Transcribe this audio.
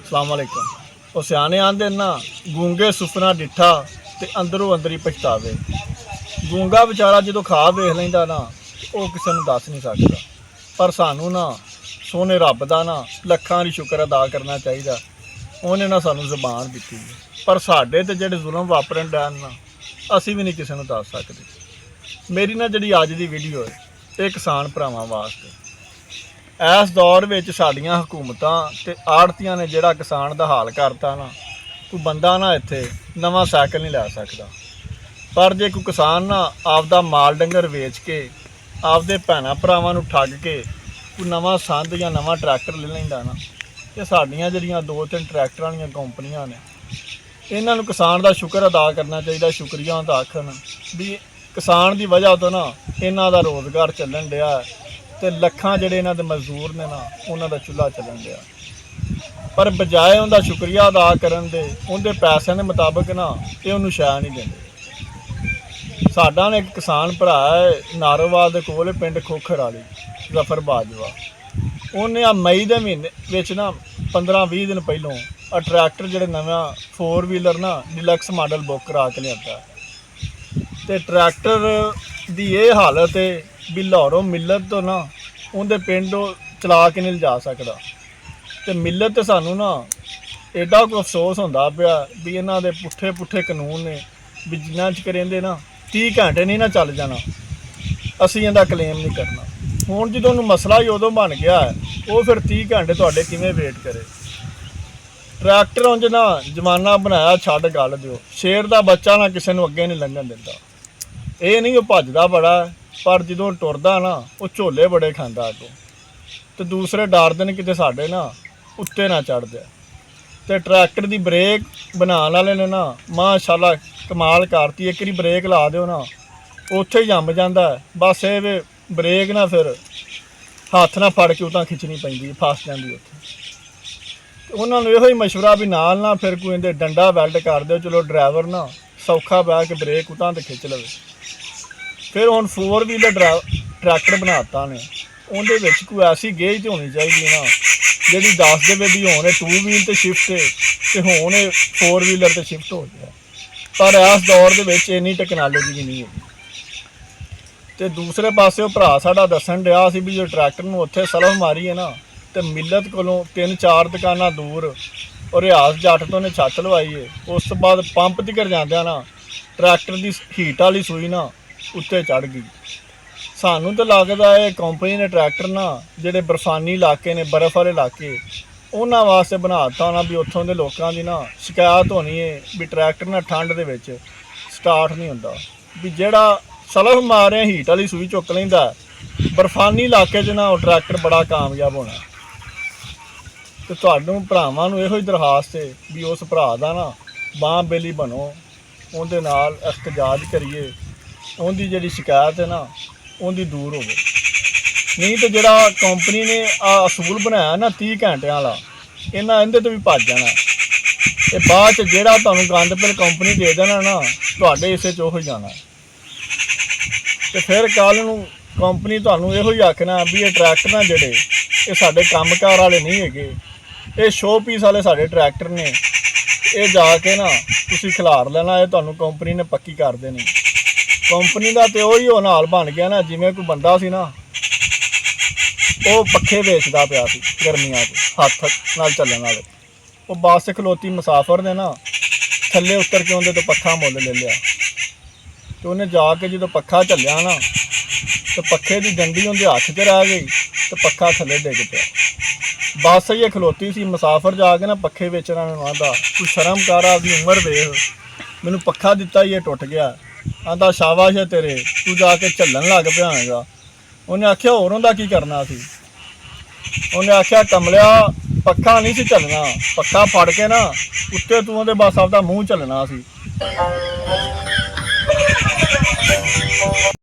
ਸਲਾਮ ਅਲੈਕੁਮ। ਉਹ ਸਿਆਣੇ ਆਂਦੇ ਨਾ, ਗੂੰਗੇ ਸੁਪਨਾ ਡਿੱਠਾ ਤੇ ਅੰਦਰੋਂ ਅੰਦਰੀ ਪਛਤਾਵੇ। ਗੂੰਗਾ ਵਿਚਾਰਾ ਜਦੋਂ ਖਾ ਵੇਖ ਲੈਂਦਾ ਨਾ, ਉਹ ਕਿਸੇ ਨੂੰ ਦੱਸ ਨਹੀਂ ਸਕਦਾ। ਪਰ ਸਾਨੂੰ ਨਾ ਸੋਹਣੇ ਰੱਬ ਦਾ ਨਾ ਲੱਖਾਂ ਦੀ ਸ਼ੁਕਰ ਅਦਾ ਕਰਨਾ ਚਾਹੀਦਾ, ਉਹਨੇ ਨਾ ਸਾਨੂੰ ਜ਼ੁਬਾਨ ਦਿੱਤੀ ਹੈ। ਪਰ ਸਾਡੇ ਤੇ ਜਿਹੜੇ ਜ਼ੁਲਮ ਵਾਪਰਨ ਡੈਨ ਨਾ, ਅਸੀਂ ਵੀ ਨਹੀਂ ਕਿਸੇ ਨੂੰ ਦੱਸ ਸਕਦੇ। ਮੇਰੀ ਨਾ ਜਿਹੜੀ ਅੱਜ ਦੀ ਵੀਡੀਓ ਹੈ, ਇਹ ਕਿਸਾਨ ਭਰਾਵਾਂ ਵਾਸਤੇ। ਇਸ ਦੌਰ ਵਿੱਚ ਸਾਡੀਆਂ ਹਕੂਮਤਾਂ ਤੇ ਆੜ੍ਹਤੀਆਂ ਨੇ ਜਿਹੜਾ ਕਿਸਾਨ ਦਾ ਹਾਲ ਕਰਤਾ ਨਾ, ਕੋਈ ਬੰਦਾ ਨਾ ਇੱਥੇ ਨਵਾਂ ਸਾਈਕਲ ਨਹੀਂ ਲੈ ਸਕਦਾ। ਪਰ ਜੇ ਕੋਈ ਕਿਸਾਨ ਨਾ ਆਪਦਾ ਮਾਲ ਡੰਗਰ ਵੇਚ ਕੇ, ਆਪਦੇ ਭੈਣਾਂ ਭਰਾਵਾਂ ਨੂੰ ਠੱਗ ਕੇ ਕੋਈ ਨਵਾਂ ਸੰਦ ਜਾਂ ਨਵਾਂ ਟਰੈਕਟਰ ਲੈ ਲੈਂਦਾ ਨਾ, ਇਹ ਸਾਡੀਆਂ ਜਿਹੜੀਆਂ 2-3 ਟਰੈਕਟਰਾਂ ਵਾਲੀਆਂ ਕੰਪਨੀਆਂ ਨੇ, ਇਹਨਾਂ ਨੂੰ ਕਿਸਾਨ ਦਾ ਸ਼ੁਕਰ ਅਦਾ ਕਰਨਾ ਚਾਹੀਦਾ। ਸ਼ੁਕਰੀਆ ਅਦਾ ਆਖਣ ਵੀ ਕਿਸਾਨ ਦੀ ਵਜ੍ਹਾ ਤੋਂ ਨਾ ਇਹਨਾਂ ਦਾ ਰੋਜ਼ਗਾਰ ਚੱਲਣ ਡਿਆ ਤੇ ਲੱਖਾਂ ਜਿਹੜੇ ਇਹਨਾਂ ਦੇ ਮਜ਼ਦੂਰ ਨੇ ਨਾ, ਉਹਨਾਂ ਦਾ ਚੁੱਲ੍ਹਾ ਚੱਲਣ ਡਿਆ। ਪਰ ਬਜਾਏ ਉਹਦਾ ਸ਼ੁਕਰੀਆ ਅਦਾ ਕਰਨ ਦੇ, ਉਹਦੇ ਪੈਸਿਆਂ ਦੇ ਮੁਤਾਬਕ ਨਾ ਇਹ ਉਹਨੂੰ ਸ਼ੈ ਨਹੀਂ ਦਿੰਦੇ। ਸਾਡਾ ਨੇ ਇੱਕ ਕਿਸਾਨ ਭਰਾ ਹੈ ਨਾਰੋਵਾਲ ਦੇ ਕੋਲ, ਪਿੰਡ ਖੋਖਰ ਵਾਲੀ, ਜ਼ਫਰ ਬਾਜਵਾ। ਉਹਨੇ ਆ ਮਈ ਦੇ ਮਹੀਨੇ ਵਿੱਚ ਨਾ 15-20 ਦਿਨ ਪਹਿਲੋਂ ਆ ਟਰੈਕਟਰ ਜਿਹੜੇ ਨਵਾਂ 4 ਵੀਲਰ ਨਾ ਡਿਲੈਕਸ ਮਾਡਲ ਬੁੱਕ ਕਰਾ ਕੇ ਲਿਆਂਦਾ। ਤੇ ਟਰੈਕਟਰ ਦੀ ਇਹ ਹਾਲਤ ਹੈ ਵੀ ਲਾਹੌਰੋਂ ਮਿਲਤ ਤੋਂ ਨਾ ਉਹਦੇ ਪਿੰਡੋਂ ਚਲਾ ਕੇ ਨਹੀਂ ਲਿਜਾ ਸਕਦਾ। ਤੇ ਮਿਲਤ ਤੇ ਸਾਨੂੰ ਨਾ ਐਡਾ ਕੁ ਅਫਸੋਸ ਹੁੰਦਾ ਪਿਆ ਵੀ ਇਹਨਾਂ ਦੇ ਪੁੱਠੇ ਕਾਨੂੰਨ ਨੇ ਵੀ ਜਿੰਨਾ ਚਿਰ ਕਹਿੰਦੇ ਨਾ 30 ਘੰਟੇ ਨਹੀਂ ਨਾ ਚੱਲ ਜਾਣਾ, ਅਸੀਂ ਇਹਦਾ ਕਲੇਮ ਨਹੀਂ ਕਰਨਾ। ਹੁਣ ਜਦੋਂ ਉਹਨੂੰ ਮਸਲਾ ਹੀ ਉਦੋਂ ਬਣ ਗਿਆ, ਉਹ ਫਿਰ 30 ਘੰਟੇ ਤੁਹਾਡੇ ਕਿਵੇਂ ਵੇਟ ਕਰੇ। ਟਰੈਕਟਰ ਉਂਝ ਨਾ ਜ਼ਮਾਨਾ ਬਣਾਇਆ, ਛੱਡ ਗੱਲ ਦਿਓ। ਸ਼ੇਰ ਦਾ ਬੱਚਾ ਨਾ ਕਿਸੇ ਨੂੰ ਅੱਗੇ ਨਹੀਂ ਲੰਘਣ ਦਿੰਦਾ। ਇਹ ਨਹੀਂ ਉਹ ਭੱਜਦਾ ਬੜਾ, ਪਰ ਜਦੋਂ ਟੁਰਦਾ ਨਾ ਉਹ ਝੋਲੇ ਬੜੇ ਖਾਂਦਾ ਅੱਗੋਂ। ਤੇ ਦੂਸਰੇ ਡਰਦੇ ਨੇ ਕਿਤੇ ਸਾਡੇ ਨਾ ਉੱਤੇ ਨਾ ਚੜ੍ਹਦੇ। ਤੇ ਟਰੈਕਟਰ ਦੀ ਬ੍ਰੇਕ ਬਣਾਉਣ ਵਾਲੇ ਨੇ ਨਾ ਮਾਸ਼ਾਅੱਲਾ ਕਮਾਲ ਕਰਤੀ। ਇੱਕ ਵਾਰੀ ਬ੍ਰੇਕ ਲਾ ਦਿਓ ਨਾ, ਉੱਥੇ ਹੀ ਜੰਮ ਜਾਂਦਾ। ਬਸ ਇਹ ਵੇ ਬ੍ਰੇਕ ਨਾ ਫਿਰ ਹੱਥ ਨਾਲ ਫੜ ਕੇ ਉਤਾਂ ਖਿੱਚਣੀ ਪੈਂਦੀ, ਫਸ ਜਾਂਦੀ ਉੱਥੇ। ਉਹਨਾਂ ਨੂੰ ਇਹੋ ਹੀ ਮਸ਼ਵਰਾ ਵੀ ਨਾਲ ਨਾ ਫਿਰ ਕੋਈ ਇਹਦੇ ਡੰਡਾ ਵੈਲਡ ਕਰ ਦਿਓ, ਚਲੋ ਡਰਾਈਵਰ ਨਾ ਸੌਖਾ ਬਹਿ ਕੇ ਬ੍ਰੇਕ ਉਤਾਂ ਤੇ ਖਿੱਚ ਲਵੇ। ਫਿਰ ਹੁਣ 4 ਵੀਲਰ ਟਰੈਕਟਰ ਬਣਾਤਾ ਨੇ, ਉਹਦੇ ਵਿੱਚ ਕੋਈ ਐਸੀ ਗੇਜ ਤੇ ਹੋਣੀ ਚਾਹੀਦੀ ਨਾ ਜਿਹੜੀ ਦੱਸ ਦੇਵੇ ਵੀ ਹੁਣ ਇਹ 2 ਵੀਲ ਤੇ ਸ਼ਿਫਟ ਤੇ ਹੁਣ ਇਹ 4 ਵੀਲਰ ਤੇ ਸ਼ਿਫਟ ਹੋ ਗਿਆ। ਪਰ ਇਸ ਦੌਰ ਦੇ ਵਿੱਚ ਇੰਨੀ ਟੈਕਨੋਲੋਜੀ ਵੀ ਨਹੀਂ ਹੈਗੀ। ਤੇ ਦੂਸਰੇ ਪਾਸੇ ਉਹ ਭਰਾ ਸਾਡਾ ਦੱਸਣ ਡਿਆ ਸੀ ਵੀ ਜੇ ਟਰੈਕਟਰ ਨੂੰ ਉੱਥੇ ਸਲਫ ਮਾਰੀ ਹੈ ਨਾ, ਤੇ ਮਿਲਤ ਕੋਲੋਂ 3-4 ਦੁਕਾਨਾਂ ਦੂਰ ਔਰ ਰਿਆਜ਼ ਜੱਟ ਤੋਂ ਨੇ ਛੱਤ ਲਵਾਈ ਹੈ। ਉਸ ਤੋਂ ਬਾਅਦ ਪੰਪ ਤੀਕਰ ਜਾਂਦਿਆਂ ਨਾ ਟਰੈਕਟਰ ਦੀ ਹੀਟ ਵਾਲੀ ਸੂਈ ਨਾ ਉੱਤੇ ਚੜ੍ਹ ਗਈ। ਸਾਨੂੰ ਤਾਂ ਲੱਗਦਾ ਇਹ ਕੰਪਨੀ ਨੇ ਟਰੈਕਟਰ ਨਾ ਜਿਹੜੇ ਬਰਫਾਨੀ ਇਲਾਕੇ ਨੇ, ਬਰਫ਼ ਵਾਲੇ ਇਲਾਕੇ, ਉਹਨਾਂ ਵਾਸਤੇ ਬਣਾ ਦਿੱਤਾ ਹੋਣਾ ਵੀ ਉੱਥੋਂ ਦੇ ਲੋਕਾਂ ਦੀ ਨਾ ਸ਼ਿਕਾਇਤ ਹੋਣੀ ਹੈ ਵੀ ਟਰੈਕਟਰ ਨਾ ਠੰਡ ਦੇ ਵਿੱਚ ਸਟਾਰਟ ਨਹੀਂ ਹੁੰਦਾ। ਵੀ ਜਿਹੜਾ ਸਲਫ ਮਾਰਿਆ ਹੀਟ ਵਾਲੀ ਸੂਈ ਚੁੱਕ ਲੈਂਦਾ, ਬਰਫਾਨੀ ਇਲਾਕੇ 'ਚ ਨਾ ਉਹ ਟਰੈਕਟਰ ਬੜਾ ਕਾਮਯਾਬ ਹੋਣਾ। ਤੇ ਤੁਹਾਨੂੰ ਭਰਾਵਾਂ ਨੂੰ ਇਹੋ ਹੀ ਦਰਖਾਸਤ ਹੈ ਵੀ ਉਸ ਭਰਾ ਦਾ ਨਾ ਬਾਂਹ ਬੇਲੀ ਬਣੋ, ਉਹਦੇ ਨਾਲ ਇਖਤਜਾਜ ਕਰੀਏ, ਉਹਦੀ ਜਿਹੜੀ ਸ਼ਿਕਾਇਤ ਹੈ ਨਾ ਉਹਦੀ ਦੂਰ ਹੋਵੇ। ਨਹੀਂ ਤਾਂ ਜਿਹੜਾ ਕੰਪਨੀ ਨੇ ਆ ਅਸੂਲ ਬਣਾਇਆ ਨਾ 30 ਘੰਟਿਆਂ ਵਾਲਾ, ਇਹਦੇ ਤੋਂ ਵੀ ਭੱਜ ਜਾਣਾ। ਤੇ ਬਾਅਦ 'ਚ ਜਿਹੜਾ ਤੁਹਾਨੂੰ ਗੰਦ ਪਿਲ ਕੰਪਨੀ ਦੇ ਦੇਣਾ ਨਾ, ਤੁਹਾਡੇ ਹਿੱਸੇ 'ਚ ਉਹ ਹੀ ਜਾਣਾ। ਤੇ ਫਿਰ ਕੱਲ੍ਹ ਨੂੰ ਕੰਪਨੀ ਤੁਹਾਨੂੰ ਇਹੋ ਹੀ ਆਖਣਾ ਵੀ ਇਹ ਟਰੈਕਟਰ ਨਾ ਜਿਹੜੇ ਇਹ ਸਾਡੇ ਕੰਮਕਾਰ ਵਾਲੇ ਨਹੀਂ ਹੈਗੇ, ਇਹ ਸ਼ੋਅ ਪੀਸ ਵਾਲੇ ਸਾਡੇ ਟਰੈਕਟਰ ਨੇ। ਇਹ ਜਾ ਕੇ ਨਾ ਤੁਸੀਂ ਖਿਲਾਰ ਲੈਣਾ, ਇਹ ਤੁਹਾਨੂੰ ਕੰਪਨੀ ਨੇ ਪੱਕੀ ਕਰ ਦੇਣੀ। ਕੰਪਨੀ ਦਾ ਤੇ ਉਹੀ ਉਹ ਹਾਲ ਬਣ ਗਿਆ ਨਾ, ਜਿਵੇਂ ਕੋਈ ਬੰਦਾ ਸੀ ਨਾ ਉਹ ਪੱਖੇ ਵੇਚਦਾ ਪਿਆ ਸੀ ਗਰਮੀਆਂ 'ਚ, ਹੱਥ ਨਾਲ ਚੱਲਣ ਵਾਲੇ। ਉਹ ਬੱਸ ਖਲੋਤੀ ਮੁਸਾਫਰ ਨੇ ਨਾ ਥੱਲੇ ਉਤਰ ਕੇ ਉਹਦੇ ਤੋਂ ਪੱਖਾ ਮੁੱਲ ਲੈ ਲਿਆ। ਤੇ ਉਹਨੇ ਜਾ ਕੇ ਜਦੋਂ ਪੱਖਾ ਝੱਲਿਆ ਨਾ, ਤੇ ਪੱਖੇ ਦੀ ਡੰਡੀ ਉਹਦੇ ਹੱਥ 'ਚ ਰਹਿ ਗਈ ਤੇ ਪੱਖਾ ਥੱਲੇ ਡਿੱਗ ਪਿਆ। ਬੱਸ ਹੀ ਖਲੋਤੀ ਸੀ, ਮੁਸਾਫਰ ਜਾ ਕੇ ਨਾ ਪੱਖੇ ਵੇਚਣ ਨੂੰ ਆਂਦਾ, ਤੂੰ ਸ਼ਰਮ ਕਰ, ਆਪਦੀ ਉਮਰ ਵੇਖ, ਮੈਨੂੰ ਪੱਖਾ ਦਿੱਤਾ ਹੀ ਇਹ ਟੁੱਟ ਗਿਆ। ਆਂਦਾ ਸ਼ਾਬਾਸ਼ ਹੈ ਤੇਰੇ, ਤੂੰ ਜਾ ਕੇ ਝੱਲਣ ਲੱਗ ਪਿਆ ਹੋਵੇਗਾ। ਉਹਨੇ ਆਖਿਆ ਹੋਰ ਉਹਦਾ ਕੀ ਕਰਨਾ ਸੀ। ਉਹਨੇ ਆਖਿਆ ਕਮਲਿਆ, ਪੱਖਾ ਨਹੀਂ ਸੀ ਝੱਲਣਾ, ਪੱਖਾ ਫੜ ਕੇ ਨਾ ਉੱਤੇ ਤੂੰ ਉਹਦੇ ਬਸ ਆਪਦਾ ਮੂੰਹ ਝੱਲਣਾ ਸੀ।